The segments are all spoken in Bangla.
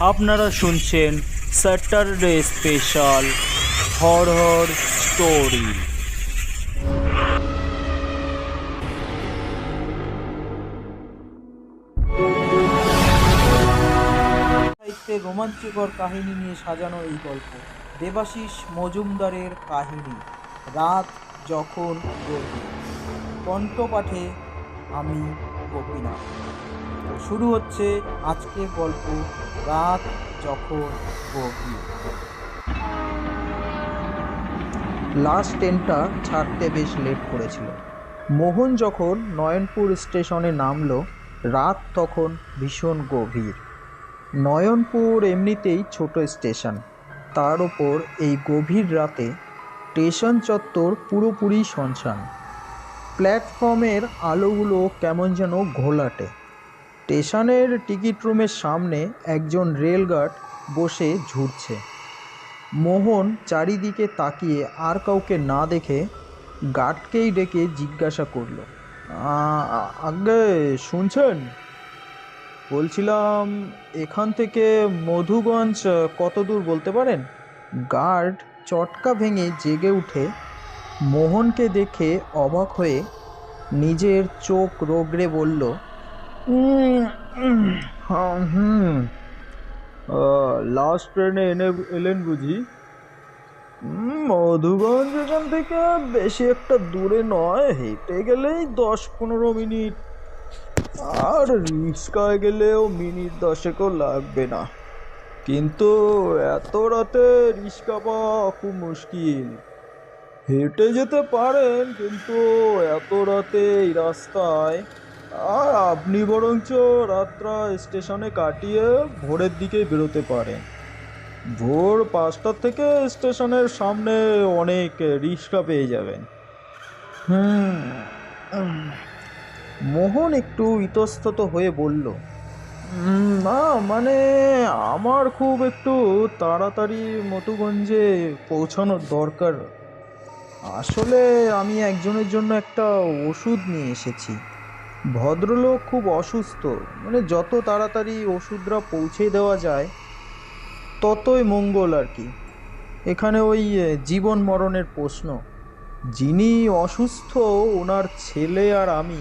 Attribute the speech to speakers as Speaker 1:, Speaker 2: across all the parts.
Speaker 1: আপনারা শুনছেন স্যাটারডে স্পেশাল হরর স্টোরি।
Speaker 2: সাহিত্যের রোমাঞ্চকর কাহিনী নিয়ে সাজানো এই গল্প দেবাশিস মজুমদারের কাহিনী রাত যখন গভীর। কণ্ঠপাঠে আমি গোপীনাথ। শুরু হচ্ছে আজকের গল্প রাত যখন গভীর। লাস্ট ট্রেনটা ছাড়তে বেশ লেট করেছিল। মোহন যখন নয়নপুর স্টেশনে নামলো, রাত তখন ভীষণ গভীর। নয়নপুর এমনিতেই ছোট স্টেশন, তার ওপর এই গভীর রাতে স্টেশন চত্বর পুরোপুরি শুনশান। প্ল্যাটফর্মের আলোগুলো কেমন যেন ঘোলাটে। স্টেশনের টিকিট রুমের সামনে একজন রেলগার্ড বসে ঝুরছে। মোহন চারিদিকে তাকিয়ে আর কাউকে না দেখে গার্ডকেই ডেকে জিজ্ঞাসা করলো, আগে শুনছেন? বলছিলাম এখান থেকে মধুগঞ্জ কত দূর বলতে পারেন? গার্ড চটকা ভেঙে জেগে উঠে মোহনকে দেখে অবাক হয়ে নিজের চোখ রগড়ে বলল, লাস্ট ট্রেনে এলেন বুঝি? মধুগঞ্জ এখান থেকে বেশি একটা দূরে নয়, হেঁটে গেলেই 10-15 মিনিট, আর রিক্সায় গেলেও মিনিট 10ও লাগবে না। কিন্তু এত রাতে রিক্সা পাওয়া খুব মুশকিল। হেঁটে যেতে পারেন, কিন্তু এত রাতে এই রাস্তায়। আর আপনি বরঞ্চ রাতটা স্টেশনে কাটিয়ে ভোরের দিকে বেরোতে পারেন। ভোর 5টা থেকে স্টেশনের সামনে অনেক রিক্সা পেয়ে যাবেন। মোহন একটু ইতস্তত হয়ে বলল, না মানে আমার খুব একটু তাড়াতাড়ি মধুগঞ্জে পৌঁছানোর দরকার। আসলে আমি একজনের জন্য একটা ওষুধ নিয়ে এসেছি। ভদ্রলোক খুব অসুস্থ, মানে যত তাড়াতাড়ি ওষুধটা পৌঁছে দেওয়া যায় ততই মঙ্গল আর কি। এখানে ওই জীবন মরণের প্রশ্ন। যিনি অসুস্থ ওনার ছেলে আর আমি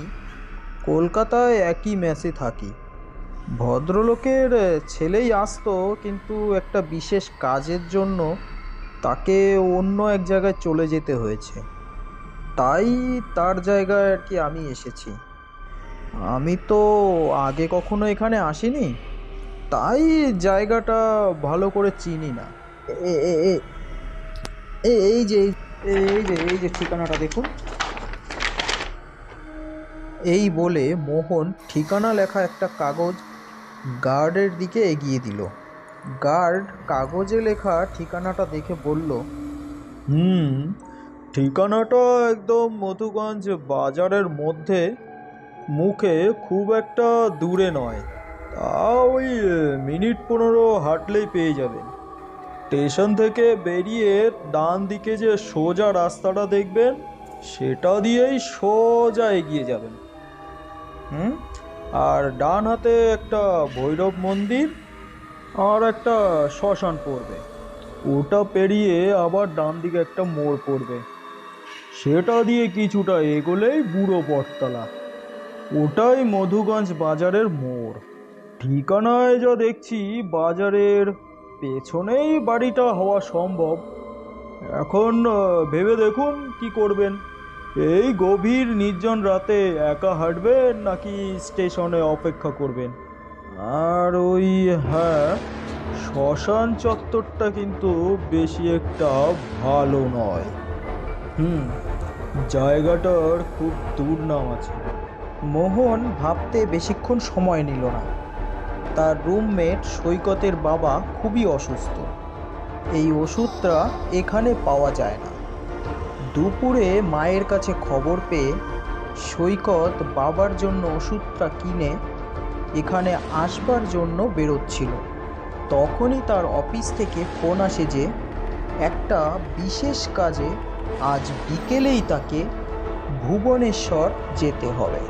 Speaker 2: কলকাতায় একই মেসে থাকি। ভদ্রলোকের ছেলেই আসতো, কিন্তু একটা বিশেষ কাজের জন্য তাকে অন্য এক জায়গায় চলে যেতে হয়েছে, তাই তার জায়গায় আর কি আমি এসেছি। আমি তো আগে কখনো এখানে আসিনি, তাই জায়গাটা ভালো করে চিনি না। এই যে এই যে ঠিকানাটা দেখুন। এই বলে মোহন ঠিকানা লেখা একটা কাগজ গার্ডের দিকে এগিয়ে দিল। গার্ড কাগজে লেখা ঠিকানাটা দেখে বলল, ঠিকানাটা একদম মধুগঞ্জ বাজারের মধ্যে, মুখে খুব একটা দূরে নয়, তা ওই মিনিট 15 হাঁটলেই পেয়ে যাবেন। স্টেশন থেকে বেরিয়ে ডান দিকে যে সোজা রাস্তাটা দেখবেন, সেটা দিয়েই সোজা এগিয়ে যাবেন। আর ডান হাতে একটা ভৈরব মন্দির আর একটা শ্মশান পড়বে। ওটা পেরিয়ে আবার ডান দিকে একটা মোড় পড়বে, সেটা দিয়ে কিছুটা এগোলেই বুড়ো বটতলা। ওটাই মধুগঞ্জ বাজারের মোড়। ঠিকানায় যা দেখছি বাজারের পেছনেই বাড়িটা হওয়া সম্ভব। এখন ভেবে দেখুন কি করবেন। এই গভীর নির্জন রাতে একা হাঁটবেন নাকি স্টেশনে অপেক্ষা করবেন? আর ওই হ্যাঁ, শ্মশান চত্বরটা কিন্তু বেশি একটা ভালো নয়। জায়গাটার খুব দুর্নাম আছে। মোহন ভাবতে বেশিক্ষণ সময় নিল না। তার রুমমেট সৈকতের বাবা খুবই অসুস্থ, এই ওষুধটা এখানে পাওয়া যায় না। দুপুরে মায়ের কাছে খবর পেয়ে সৈকত বাবার জন্য ওষুধটা কিনে এখানে আসবার জন্য বেরোচ্ছিল। তখনই তার অফিস থেকে ফোন আসে যে একটা বিশেষ কাজে আজ বিকেলেই তাকে ভুবনেশ্বর যেতে হবে।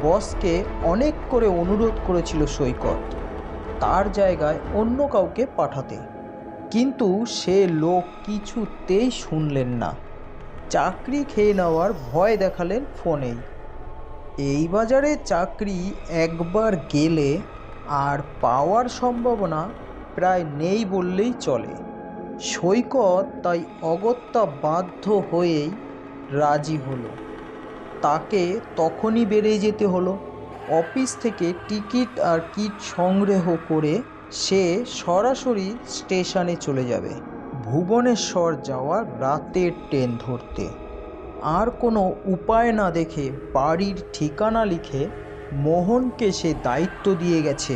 Speaker 2: বসকে অনেক করে অনুরোধ করেছিল সৈকত, তার জায়গায় অন্য কাউকে পাঠাতে, কিন্তু সে লোক কিছুতেই শুনলেন না। চাকরি খেয়ে নেওয়ার ভয় দেখালেন ফোনেই। এই বাজারে চাকরি একবার গেলে আর পাওয়ার সম্ভাবনা প্রায় নেই বললেই চলে। সৈকত তাই অগত্যা বাধ্য হয়েই রাজি হলো। তাকে তখনই বেরিয়ে যেতে হলো। অফিস থেকে টিকিট আর কিট সংগ্রহ করে সে সরাসরি স্টেশনে চলে যাবে, ভুবনেশ্বর যাওয়ার রাতের ট্রেন ধরতে। আর কোনো উপায় না দেখে বাড়ির ঠিকানা লিখে মোহনকে সে দায়িত্ব দিয়ে গেছে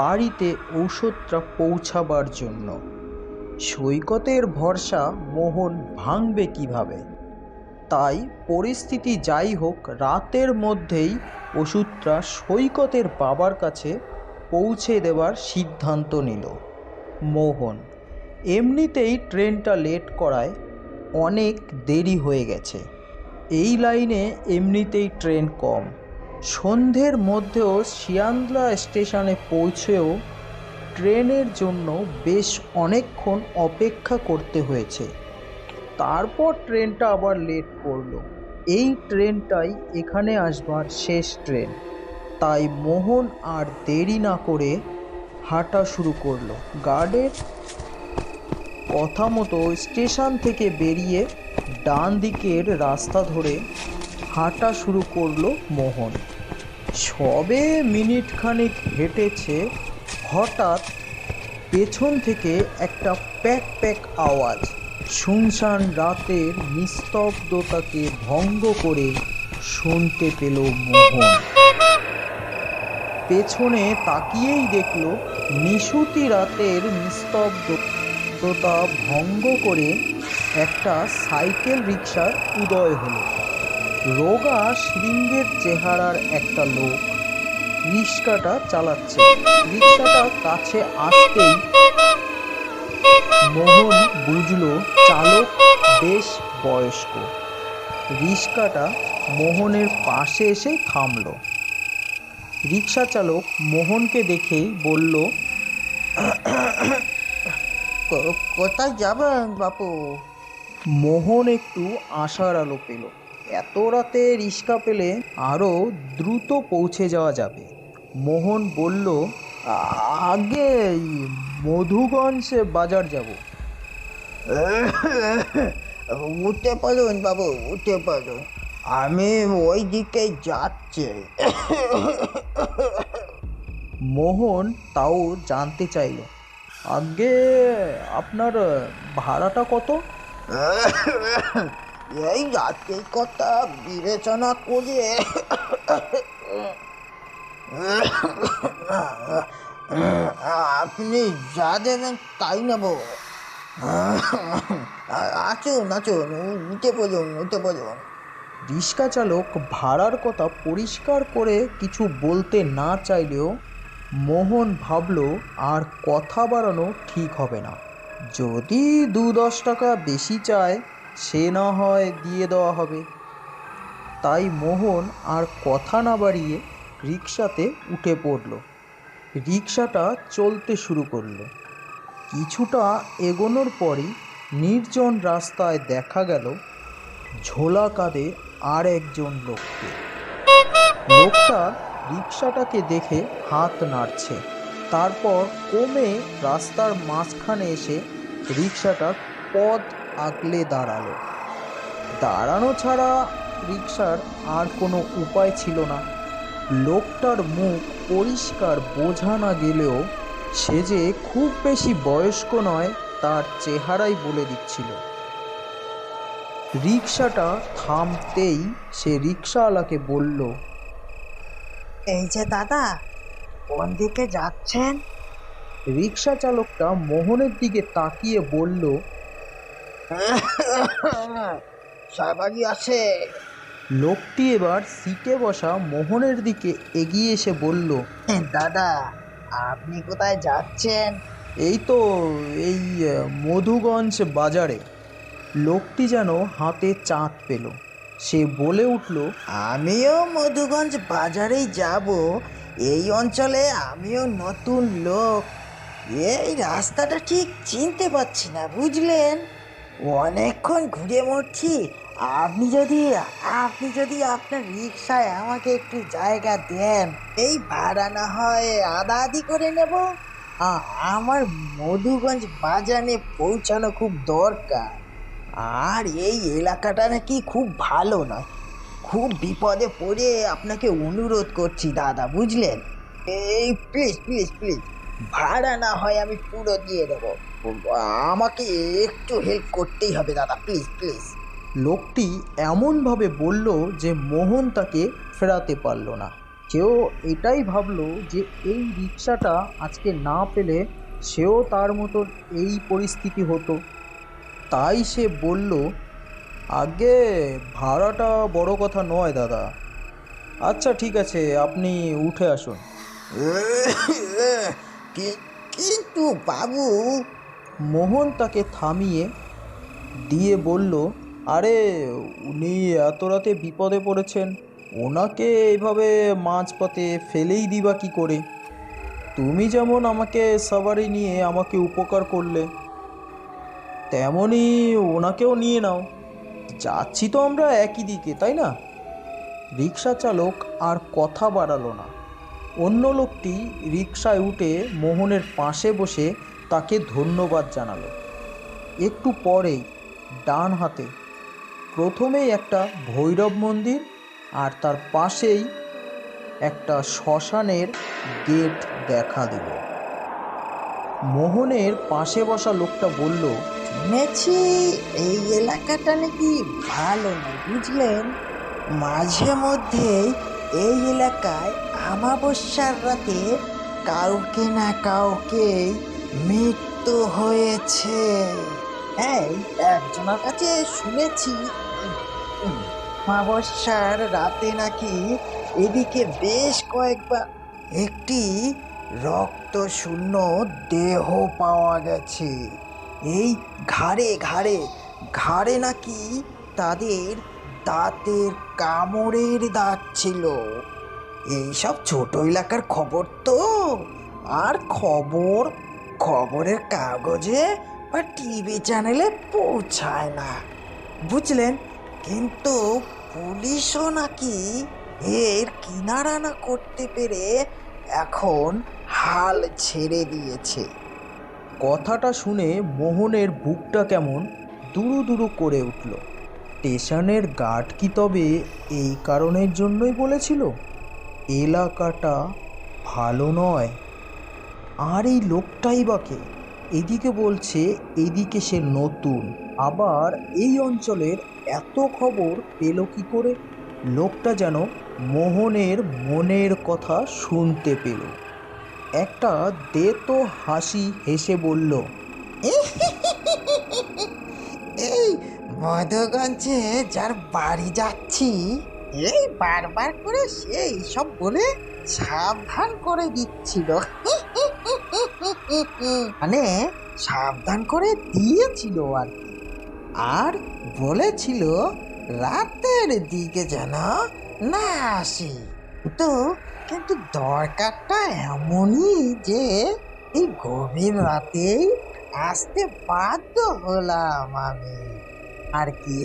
Speaker 2: বাড়িতে ঔষধটা পৌঁছাবার জন্য। সৈকতের ভরসা মোহন ভাঙবে কিভাবে? তাই পরিস্থিতি যাই হোক, রাতের মধ্যেই ওষুধটা সৈকতের বাবার কাছে পৌঁছে দেওয়ার সিদ্ধান্ত নিল মোহন। এমনিতেই ট্রেনটা লেট করায় অনেক দেরি হয়ে গেছে। এই লাইনে এমনিতেই ট্রেন কম। সন্ধ্যের মধ্যেও শিয়ালদা স্টেশনে পৌঁছেও ট্রেনের জন্য বেশ অনেকক্ষণ অপেক্ষা করতে হয়েছে। তারপর ট্রেনটা আবার লেট করলো। এই ট্রেনটাই এখানে আসবার শেষ ট্রেন। তাই মোহন আর দেরি না করে হাঁটা শুরু করলো। গার্ডের কথা মতো স্টেশন থেকে বেরিয়ে ডান দিকের রাস্তা ধরে হাঁটা শুরু করলো মোহন। সবে মিনিট খানিক হেঁটেছে, হঠাৎ পেছন থেকে একটা প্যাক প্যাক আওয়াজ শুনশান রাতের নিস্তব্ধতাকে ভঙ্গ করে শুনতে পেল মোহন। পেছনে তাকিয়েই দেখল নিশুতি রাতের নিস্তব্ধতা ভঙ্গ করে একটা সাইকেল রিকশার উদয় হলো। রোগা শৃঙ্গের চেহারার একটা লোক রিকশাটা চালাচ্ছে। রিকশাটা কাছে আসতেই মোহন বুঝল চালক বেশ বয়স্ক। রিকশাটা মোহনের পাশে এসে থামল। রিকশা চালক মোহনকে দেখেই বলল, কোথায় যাবেন বাপু? মোহন একটু আশার আলো পেল। এত রাতে রিকশা পেলে আরও দ্রুত পৌঁছে যাওয়া যাবে। মোহন বলল, আগে মধুগঞ্জ বাজার যাব। উঠতে পারুন বাবু, উঠতে পারুন, আমি ওই দিকে যাচ্ছি। মোহন তাও জানতে চাইল, আগে আপনার ভাড়াটা কত? এই রাতের কথা বিবেচনা করে আপনি যা দেবেন তাই নেব। আচুন আচুন, উঠে পড়ুন, উঠে পড়ুন। রিক্সা চালক ভাড়ার কথা পরিষ্কার করে কিছু বলতে না চাইলেও মোহন ভাবল আর কথা বাড়ানো ঠিক হবে না। যদি 2-10 টাকা বেশি চায় সে না হয় দিয়ে দেওয়া হবে। তাই মোহন আর কথা না বাড়িয়ে রিকশাতে উঠে পড়ল। রিকশাটা চলতে শুরু করলো। কিছুটা এগোনোর পরই নির্জন রাস্তায় দেখা গেল ঝোলা কাঁধে আর একজন লোককে। লোকটা রিকশাটাকে দেখে হাত নাড়ছে, তারপর কমে রাস্তার মাঝখানে এসে রিকশাটার পথ আগলে দাঁড়ালো। দাঁড়ানো ছাড়া রিকশার আর কোনো উপায় ছিল না। লোকটার মুখ পরিষ্কার বোঝা না গেলেও সে যে খুব বেশি বয়স্ক নয় তার চেহারাই বলে দিচ্ছিল। রিকশাটা থামতেই সে রিকশাওয়ালাকে বলল,
Speaker 3: এই যে দাদা, কোন দিকে যাচ্ছেন?
Speaker 2: রিকশা চালকটা মোহনের দিকে তাকিয়ে বলল,
Speaker 3: সবারই আছে।
Speaker 2: লোকটি এবার সিটে বসা মোহনের দিকে এগিয়ে এসে বলল,
Speaker 3: দাদা, আপনি কোথায় যাচ্ছেন?
Speaker 2: এই তো এই মধুগঞ্জ বাজারে। লোকটি যেন হাতে চাঁদ পেল। সে বলে উঠল,
Speaker 3: আমিও মধুগঞ্জ বাজারেই যাব। এই অঞ্চলে আমিও নতুন লোক। এই রাস্তাটা ঠিক চিনতে পারছি না, বুঝলেন? অনেকক্ষণ ঘুরে মরছি। আপনি যদি আপনার রিক্সায় আমাকে একটু জায়গা দেন, এই ভাড়া না হয় আধা আধি করে নেব। আমার মধুগঞ্জ বাজারে পৌঁছানো খুব দরকার। আর এই এলাকাটা নাকি খুব ভালো নয়। খুব বিপদে পড়ে আপনাকে অনুরোধ করছি দাদা, বুঝলেন? এই প্লিজ প্লিজ প্লিজ, ভাড়া না হয় আমি পুরো দিয়ে দেবো। আমাকে একটু হেল্প করতেই হবে দাদা, প্লিজ প্লিজ।
Speaker 2: লোকটি এমনভাবে বলল যে মোহন তাকে ফেরাতে পারল না। সেও এটাই ভাবলো যে এই রিক্সাটা আজকে না পেলে সেও তার মতো এই পরিস্থিতি হতো। তাই সে বলল, আগে ভাড়াটা বড় কথা নয় দাদা। আচ্ছা ঠিক আছে, আপনি উঠে আসুন।
Speaker 3: কিন্তু বাবু,
Speaker 2: মোহন তাকে থামিয়ে দিয়ে বলল, আরে উনি এত রাতে বিপদে পড়েছেন, ওনাকে এইভাবে মাঝপথে ফেলেই দিবা কি করে? তুমি যেমন আমাকে সাবারি নিয়ে আমাকে উপকার করলে, তেমনই ওনাকেও নিয়ে নাও। যাচ্ছি তো আমরা একই দিকে, তাই না? রিক্সা চালক আর কথা বাড়ালো না। অন্য লোকটি রিক্সায় উঠে মোহনের পাশে বসে তাকে ধন্যবাদ জানালো। একটু পরেই ডান হাতে প্রথমেই একটা ভৈরব মন্দির আর তার পাশেই একটা শ্মশানের গেট দেখা দিল। মোহনের পাশে বসা লোকটা বলল,
Speaker 3: শুনেছি এই এলাকাটা নাকি ভালো না, বুঝলেন? মাঝে মধ্যে এই এলাকায় অমাবস্যার রাতে কাউকে না কাউকে মৃত্যু হয়েছে। হ্যাঁ, একজনের কাছে শুনেছি অমাবস্যার রাতে নাকি এদিকে বেশ কয়েকবার একটি রক্তশূন্য দেহ পাওয়া গেছে। এই ঘাড়ে ঘাড়ে ঘাড়ে নাকি তাদের দাঁতের কামড়ের দাগ ছিল। এইসব ছোট এলাকার খবর তো, আর খবরের কাগজে বা টিভি চ্যানেলে পৌঁছায় না, বুঝলেন? কিন্তু পুলিশও নাকি এর কিনারা না করতে পেরে এখন হাল ছেড়ে দিয়েছে।
Speaker 2: কথাটা শুনে মোহনের বুকটা কেমন দুরু দুরু করে উঠল। স্টেশনের গার্ড কি তবে এই কারণের জন্যই বলেছিল এলাকাটা ভালো নয়? আর এই লোকটাই বাকে এদিকে বলছে এদিকে সে নতুন, আবার এই অঞ্চলের এত খবর পেল কি করে? লোকটা যেন মোহনের মনের কথা শুনতে পেল। একটা দেতো হাসি হেসে বলল,
Speaker 3: এই মধুগঞ্জে যার বাড়ি যাচ্ছি, এই বারবার করে সেই সব বলে সাবধান করে দিচ্ছিল। মানে সাবধান করে দিয়েছিল আর কি। আর বলেছিল রাতের দিকে যেন না আসি। কিন্তু দরকারটা এমনই যে এই গভীর রাতেই আসতে বাধ্য হলাম আমি আর কি।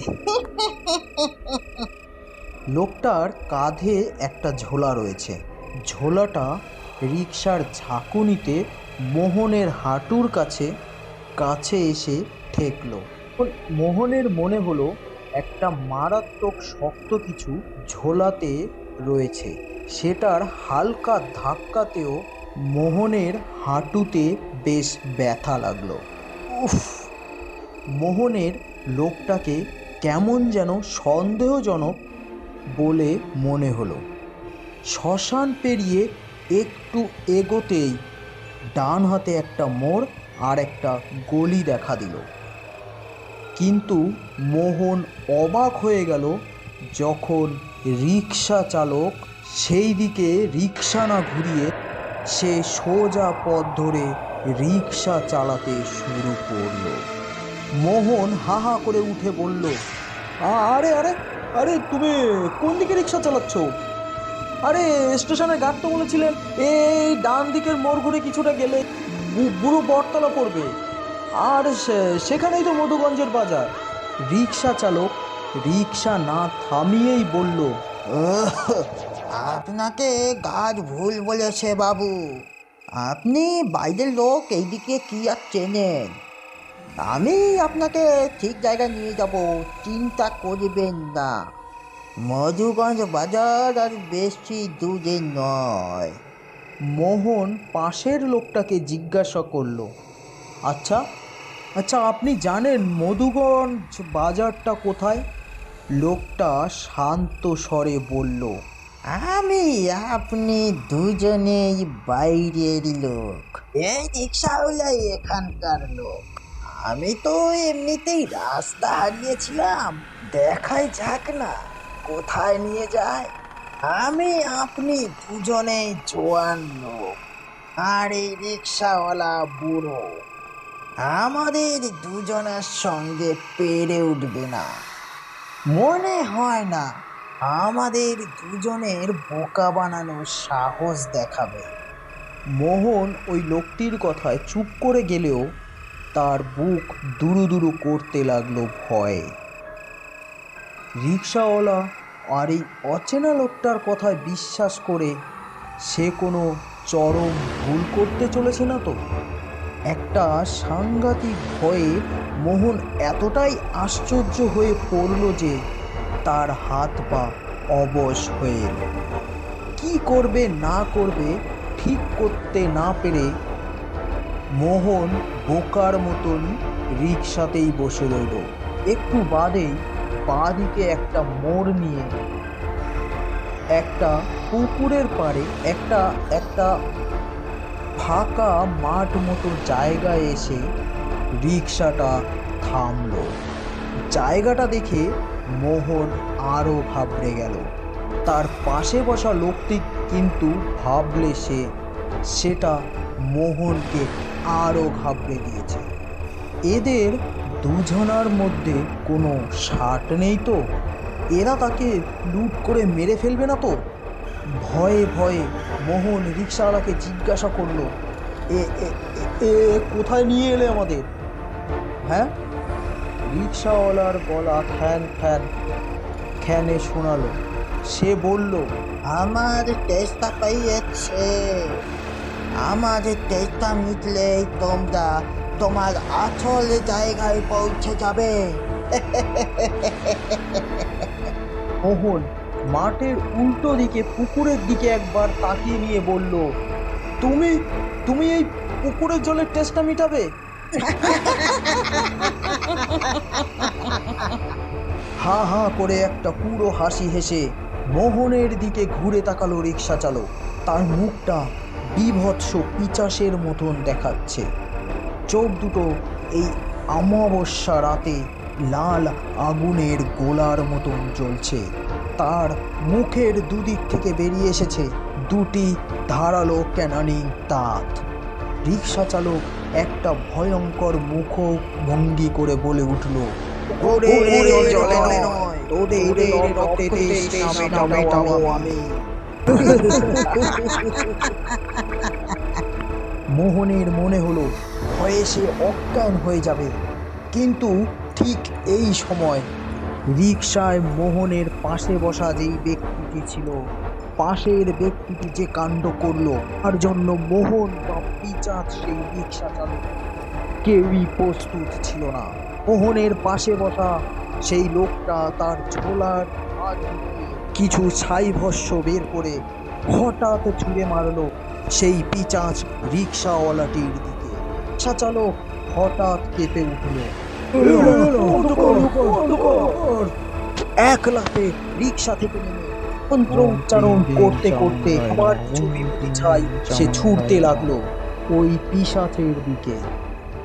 Speaker 2: লোকটার কাঁধে একটা ঝোলা রয়েছে। ঝোলাটা রিকশার ঝাঁকুনিতে মোহনের হাঁটুর কাছে এসে ঠেকল। মোহনের মনে হলো একটা মারাত্মক শক্ত কিছু ঝোলাতে রয়েছে। সেটার হালকা ধাক্কাতেও মোহনের হাঁটুতে বেশ ব্যথা লাগলো। উফ! মোহনের লোকটাকে কেমন যেন সন্দেহজনক বলে মনে হলো। শ্মশান পেরিয়ে একটু এগোতেই ডান হাতে একটা মোড় আর একটা গলি দেখা দিল। কিন্তু মোহন অবাক হয়ে গেল যখন রিক্সা চালক সেই দিকে রিক্সা না ঘুরিয়ে সে সোজা পথ ধরে রিক্সা চালাতে শুরু করলো। মোহন হা হা করে উঠে বলল, আরে আরে আরে তুমি কোন দিকে রিক্সা চালাচ্ছ? আরে স্টেশনের গার্ড তো বলেছিলেন এই ডান দিকের মোড় ঘুরে কিছুটা গেলে বুড়ো বটতলা পড়বে, আর সেখানেই তো মধুগঞ্জের বাজার। রিক্সা চালক রিক্সা না থামিয়েই বলল,
Speaker 3: আপনাকে গাছ ভুল বলেছে বাবু। আপনি বাইরের লোক, এইদিকে কি আর চেনেন? আমি আপনাকে ঠিক জায়গায় নিয়ে যাব, চিন্তা করবেন না। মধুগঞ্জ বাজার আর বেশি দূরে নয়।
Speaker 2: মোহন পাশের লোকটাকে জিজ্ঞাসা করলো, আচ্ছা আচ্ছা আপনি জানেন মধুগঞ্জ বাজারটা কোথায়? লোকটা শান্ত স্বরে বলল,
Speaker 3: আমি আপনি দুজনেই বাইরের লোক, এই রিক্সাওয়ালাই এখানকার লোক। আমি তো এমনিতেই রাস্তা হারিয়েছিলাম, দেখাই যাক না কোথায় নিয়ে যায়। আমি আপনি দুজনেই জোয়ান লোক, আর এই রিক্সাওয়ালা বুড়ো। আমাদের দুজনের সঙ্গে পেরে উঠবে না। মনে হয় না আমাদের দুজনের বোকা বানানোর সাহস দেখাবে।
Speaker 2: মোহন ওই লোকটির কথায় চুপ করে গেলেও তার বুক দুরু দুরু করতে লাগলো ভয়ে। রিক্সাওয়ালা আর এই অচেনা লোকটার কথায় বিশ্বাস করে সে কোনো চরম ভুল করতে চলেছে না তো? একটা সাংঘাতিক ভয়ে মোহন এতটাই আশ্চর্য হয়ে পড়ল যে তার হাত পা অবশ হয়ে এলো। কী করবে না করবে ঠিক করতে না পেরে মোহন বোকার মতন রিক্সাতেই বসে রইল। একটু বাদেই বাঁ দিকে একটা মোড় নিয়ে একটা পুকুরের পাড়ে একটা ফাঁকা মাঠ মতো জায়গায় এসে রিক্সাটা থামলো। জায়গাটা দেখে মোহন আরও ঘাবড়ে গেল। তার পাশে বসা লোকটি কিন্তু ভাবলে সেটা মোহনকে আরও ঘাবড়ে দিয়েছে। এদের দুজনার মধ্যে কোনো সাট নেই তো? এরা তাকে লুট করে মেরে ফেলবে না তো? ভয়ে ভয়ে মোহন রিক্সাওয়ালাকে জিজ্ঞাসা করলো, এ এ কোথায় নিয়ে এলে আমাদের? হ্যাঁ? রিক্সাওয়ালার গলা খ্যান খ্যান খ্যানে শোনালো। সে বলল,
Speaker 3: আমার তেষ্টা পেয়েছে, আমার তেষ্টা মিটলেই তোমরা তোমার আসল জায়গায় পৌঁছে যাবে।
Speaker 2: মোহন মাঠের উল্টো দিকে পুকুরের দিকে একবার তাকিয়ে নিয়ে বলল, তুমি তুমি এই পুকুরের জলের টেস্টটা মিটাবে? হা হা করে একটা পুরো হাসি হেসে মোহনের দিকে ঘুরে তাকালো রিক্সা চালক। তার মুখটা বীভৎস পিচাসের মতন দেখাচ্ছে। চোখ দুটো এই অমাবস্যা রাতে লাল আগুনের গোলার মতন জ্বলছে। তার মুখের দুদিক থেকে বেরিয়ে এসেছে দুটি ধারালো ক্যানানিং দাঁত। রিক্সা চালক একটা ভয়ঙ্কর মুখভঙ্গি করে বলে উঠল, মোহনের মনে হলো ভয়ে সে অজ্ঞান হয়ে যাবে, কিন্তু ঠিক এই সময় রিকশায় মোহনের পাশে বসা যেই ব্যক্তিটি ছিল, পাশের ব্যক্তিটি যে কাণ্ড করলো তার জন্য মোহন বা পিচাচ সেই রিক্সা চালক কেউই প্রস্তুত ছিল না। মোহনের পাশে বসা সেই লোকটা তার ঝোলার কিছু ছাই ভস্য বের করে হঠাৎ ছুঁড়ে মারলো সেই পিচাচ রিক্সাওয়ালাটির দিকে। রিক্সা চালক হঠাৎ কেঁপে উঠল। এক লাফে রিক্সা থেকে নেমে মন্ত্র উচ্চারণ করতে করতে আবার চুপি ছাই সে ছুটতে লাগলো ওই পিশাচের দিকে।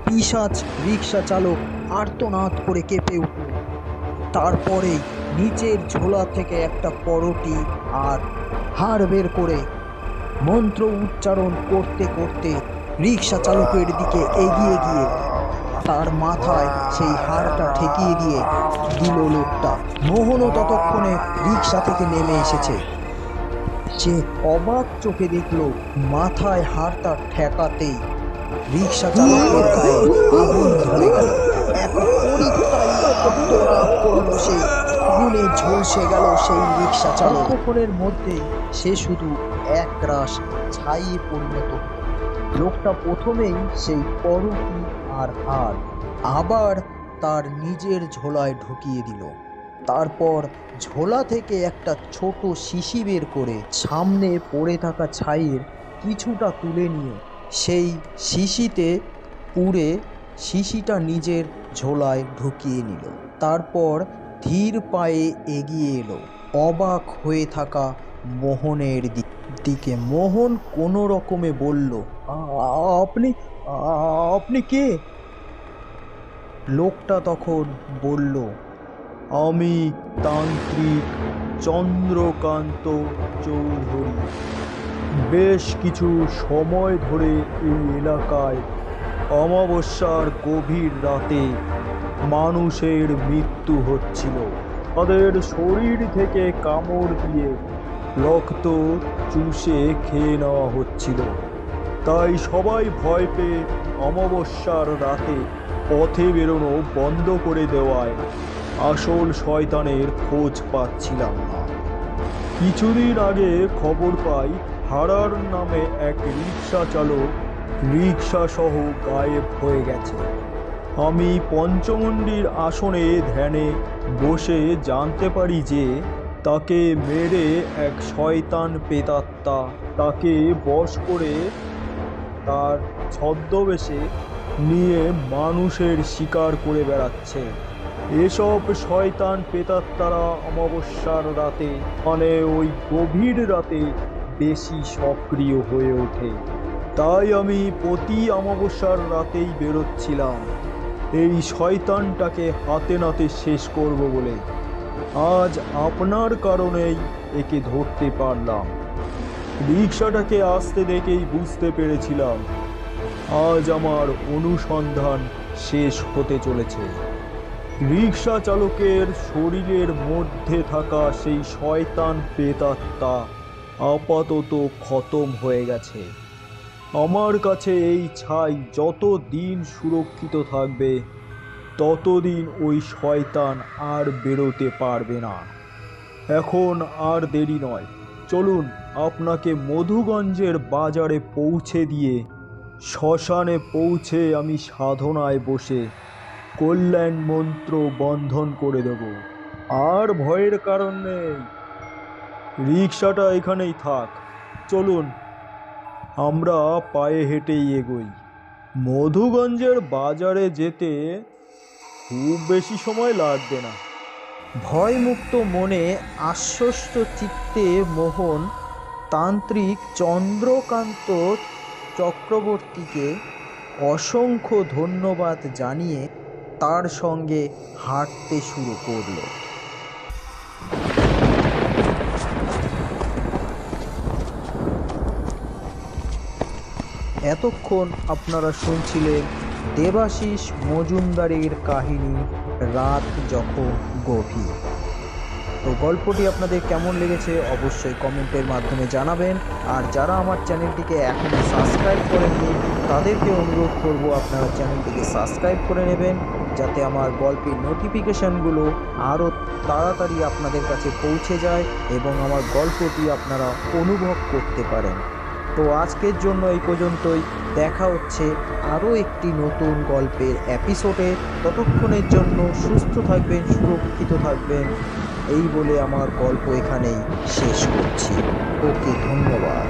Speaker 2: পিশাচ রিক্সা চালক আর্তনাদ করে কেঁপে উঠল। তারপরে নিচের ঝোলা থেকে একটা করটি আর হাড় বের করে মন্ত্র উচ্চারণ করতে করতে রিক্সা চালকের দিকে এগিয়ে গিয়ে তার মাথায় সেই হাড়টা ঠেকিয়ে দিয়ে দিল লোকটা। মোহনও ততক্ষণে রিকশা থেকে নেমে এসেছে। যে অবাক চোখে দেখলো মাথায় হাড়টা ঠেকাতেই রিকশা চালকের গায়ে আগুন ধরে গেল। এক পরিত্রাহী আর্তনাদ করলো সে। আগুনে ঝলসে গেল সেই রিকশা চালক। অল্পক্ষণের মধ্যেই সে শুধু একরাশ ছাইয়ে পরিণত হলো। লোকটা প্রথমেই সেই পরকী আর হাড় আবার তার নিজের ঝোলায় ঢুকিয়ে দিল। তারপর ঝোলা থেকে একটা ছোট শিশি বের করে সামনে পড়ে থাকা ছাইয়ের কিছুটা তুলে নিয়ে সেই শিশিতে পুড়ে শিশিটা নিজের ঝোলায় ঢুকিয়ে নিল। তারপর ধীর পায়ে এগিয়ে এলো অবাক হয়ে থাকা মোহনের দিকে। মোহন কোনো রকমে বলল, আপনি আপনি কে? লোকটা তখন বলল, আমি তান্ত্রিক চন্দ্রকান্ত চৌধুরী। বেশ কিছু সময় ধরে এই এলাকায় অমাবস্যার গভীর রাতে মানুষের মৃত্যু হচ্ছিল। তাদের শরীর থেকে কামড় দিয়ে রক্ত চুষে খেয়ে নেওয়া হচ্ছিল। তাই সবাই ভয় পেয়ে অমাবস্যার রাতে পথে বেরোনো বন্ধ করে দেওয়ায় আসল শয়তানের খোঁজ পাচ্ছিলাম না। কিছুদিন আগে খবর পাই হারার নামে এক রিকশা চালক রিকশা সহ গায়েব হয়ে গেছে। আমি পঞ্চমুণ্ডির আসনে ধ্যানে বসে জানতে পারি যে তাকে মেরে এক শয়তান প্রেতাত্মা তাকে বশ করে তার ছদ্মবেশে নিয়ে মানুষের শিকার করে বেড়াচ্ছে। এসব শয়তান প্রেতাত্মারা অমাবস্যার রাতে মানে ওই গভীর রাতে বেশি সক্রিয় হয়ে ওঠে। তাই আমি প্রতি অমাবস্যার রাতেই বেরোচ্ছিলাম এই শয়তানটাকে হাতে নাতে শেষ করব বলে। আজ আপনার কারণেই একে ধরতে পারলাম। রিকশাটাকে আসতে দেখেই বুঝতে পেরেছিলাম আজ আমার অনুসন্ধান শেষ হতে চলেছে। রিকশা চালকের শরীরের মধ্যে থাকা সেই শয়তান প্রেতাত্মা আপাতত খতম হয়ে গেছে। আমার কাছে এই ছাই যত দিন সুরক্ষিত থাকবে ততদিন ওই শয়তান আর বেরোতে পারবে না। এখন আর দেরি নয়, চলুন আপনাকে মধুগঞ্জের বাজারে পৌঁছে দিয়ে শ্মশানে পৌঁছে আমি সাধনায় বসে কল্যাণ মন্ত্র বন্ধন করে দেব। আর ভয়ের কারণ নেই, রিকশাটা এখানেই থাক। চলুন আমরা পায়ে হেঁটেই এগোই। মধুগঞ্জের বাজারে যেতে খুব বেশি সময় লাগবে না। ভয়মুক্ত মনে আশ্বস্ত চিত্তে মোহন তান্ত্রিক চন্দ্রকান্ত চক্রবর্তীকে অসংখ্য ধন্যবাদ জানিয়ে তার সঙ্গে হাঁটতে শুরু করল। এতক্ষণ আপনারা শুনছিলেন দেবাশিস মজুমদারের কাহিনী রাত যখন গভীর। তো গল্পটি আপনাদের কেমন লেগেছে অবশ্যই কমেন্টের মাধ্যমে জানাবেন। আর যারা আমার চ্যানেলটিকে এখনও সাবস্ক্রাইব করেননি তাদেরকে অনুরোধ করব আপনারা চ্যানেলটিকে সাবস্ক্রাইব করে নেবেন, যাতে আমার গল্পের নোটিফিকেশানগুলো আরও তাড়াতাড়ি আপনাদের কাছে পৌঁছে যায় এবং আমার গল্পটি আপনারা অনুভব করতে পারেন। তো আজকের জন্য এই পর্যন্তই। দেখা হচ্ছে আরও একটি নতুন গল্পের এপিসোডে। ততক্ষণের জন্য সুস্থ থাকবেন, সুরক্ষিত থাকবেন, এই বলে আমার গল্প এখানেই শেষ করছি। ওকে, ধন্যবাদ।